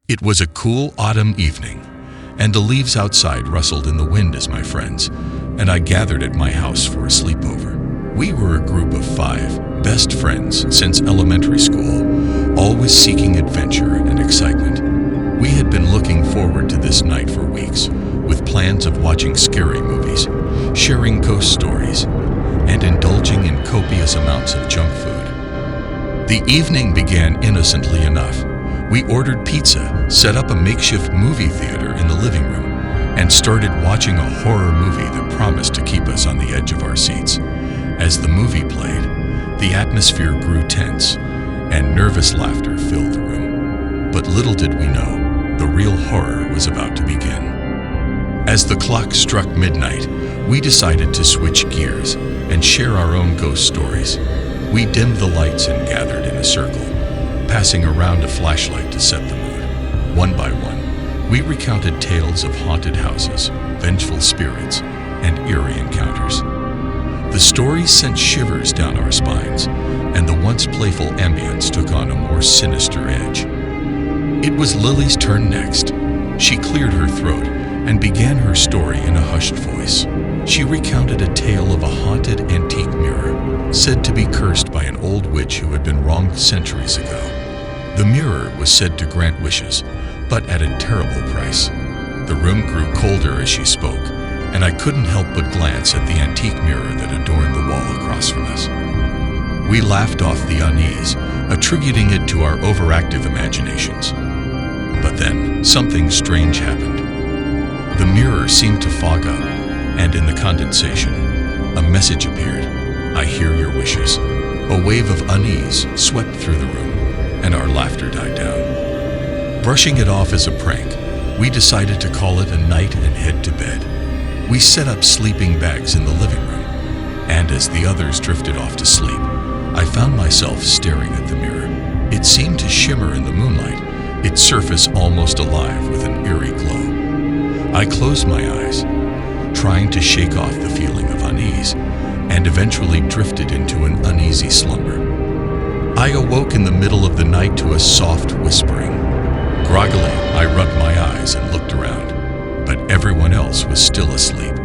It was a cool autumn evening, and the leaves outside rustled in the wind as my friends and I gathered at my house for a sleepover. We were a group of 5 best friends since elementary school, always seeking adventure and excitement. We had been looking forward to this night for weeks, with plans of watching scary movies, sharing ghost stories, and indulging in copious amounts of junk food. The evening began innocently enough. We ordered pizza, set up a makeshift movie theater in the living room, and started watching a horror movie that promised to keep us on the edge of our seats. As the movie played, the atmosphere grew tense, and nervous laughter filled the room. But little did we know, the real horror was about to begin. As the clock struck midnight, we decided to switch gears and share our own ghost stories. We dimmed the lights and gathered in a circle, passing around a flashlight to set the mood. One by one, we recounted tales of haunted houses, vengeful spirits, and eerie encounters. The stories sent shivers down our spines, and the once playful ambience took on a more sinister edge. It was Lily's turn next. She cleared her throat and began her story in a hushed voice. She recounted a tale of a haunted antique mirror, said to be cursed by an old witch who had been wronged centuries ago. The mirror was said to grant wishes, but at a terrible price. The room grew colder as she spoke, and I couldn't help but glance at the antique mirror that adorned the wall across from us. We laughed off the unease, attributing it to our overactive imaginations. But then, something strange happened. The mirror seemed to fog up, and in the condensation, a message appeared. "I hear your wishes." A wave of unease swept through the room, and our laughter died down. Brushing it off as a prank, we decided to call it a night and head to bed. We set up sleeping bags in the living room, and as the others drifted off to sleep, I found myself staring at the mirror. It seemed to shimmer in the moonlight, its surface almost alive with an eerie glow. I closed my eyes, trying to shake off the feeling of unease, and eventually drifted into an uneasy slumber. I awoke in the middle of the night to a soft whispering. Groggily, I rubbed my eyes and looked around, but everyone else was still asleep.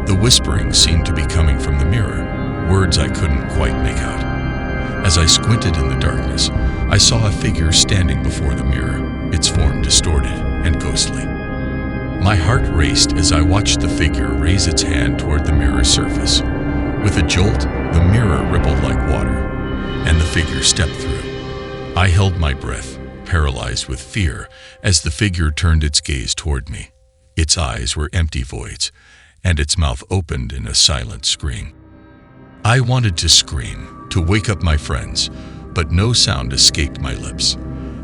The whispering seemed to be coming from the mirror, words I couldn't quite make out. As I squinted in the darkness, I saw a figure standing before the mirror, its form distorted and ghostly. My heart raced as I watched the figure raise its hand toward the mirror's surface. With a jolt, the mirror rippled like water, and the figure stepped through. I held my breath, paralyzed with fear, as the figure turned its gaze toward me. Its eyes were empty voids, and its mouth opened in a silent scream. I wanted to scream, to wake up my friends, but no sound escaped my lips.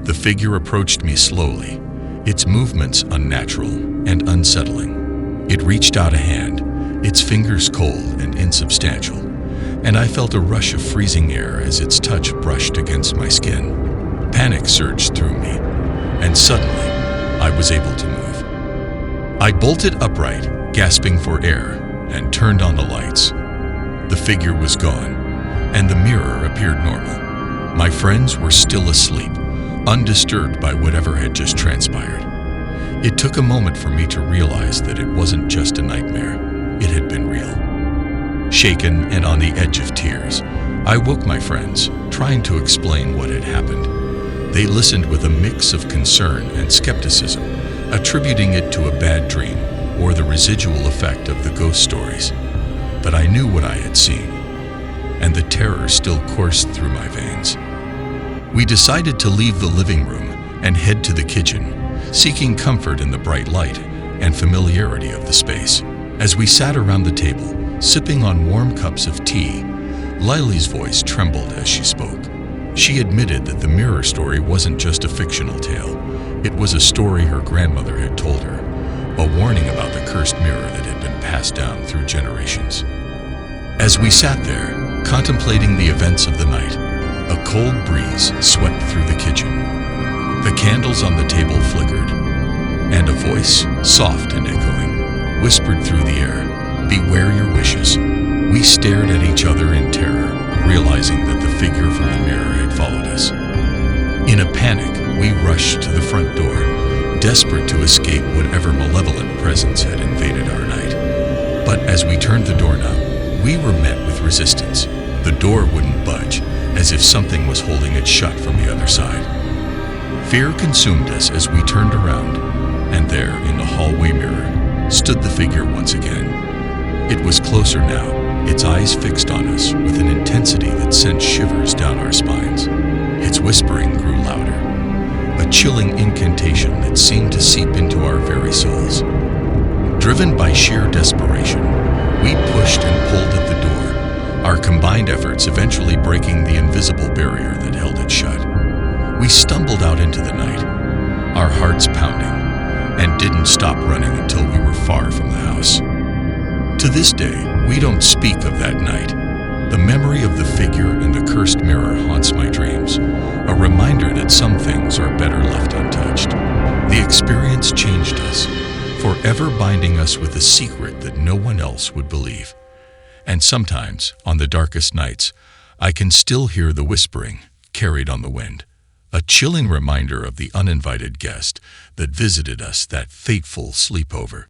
The figure approached me slowly, its movements unnatural and unsettling. It reached out a hand, its fingers cold and insubstantial, and I felt a rush of freezing air as its touch brushed against my skin. Panic surged through me, and suddenly, I was able to move. I bolted upright, gasping for air, and turned on the lights. The figure was gone, and the mirror appeared normal. My friends were still asleep, undisturbed by whatever had just transpired. It took a moment for me to realize that it wasn't just a nightmare, it had been real. Shaken and on the edge of tears, I woke my friends, trying to explain what had happened. They listened with a mix of concern and skepticism, attributing it to a bad dream or the residual effect of the ghost stories. But I knew what I had seen, and the terror still coursed through my veins. We decided to leave the living room and head to the kitchen, seeking comfort in the bright light and familiarity of the space. As we sat around the table, sipping on warm cups of tea, Lily's voice trembled as she spoke. She admitted that the mirror story wasn't just a fictional tale. It was a story her grandmother had told her, a warning about the cursed mirror that had been passed down through generations. As we sat there, contemplating the events of the night, a cold breeze swept through the kitchen. The candles on the table flickered, and a voice, soft and echoing, whispered through the air, "Beware your wishes." We stared at each other in terror, realizing that the figure from the mirror had followed us. In a panic, we rushed to the front door, desperate to escape whatever malevolent presence had invaded our night. But as we turned the doorknob, we were met with resistance. The door wouldn't budge, as if something was holding it shut from the other side. Fear consumed us as we turned around, and there, in the hallway mirror, stood the figure once again. It was closer now, its eyes fixed on us with an intensity that sent shivers down our spines. Its whispering grew louder, a chilling incantation that seemed to seep into our very souls. Driven by sheer desperation, we pushed and pulled at the door, our combined efforts eventually breaking the invisible barrier that held it shut. We stumbled out into the night, our hearts pounding, and didn't stop running until we were far from the house. To this day, we don't speak of that night. The memory of the figure and the cursed mirror haunts my dreams, a reminder that some things are better left untouched. The experience changed us, forever binding us with a secret that no one else would believe. And sometimes, on the darkest nights, I can still hear the whispering carried on the wind, a chilling reminder of the uninvited guest that visited us that fateful sleepover.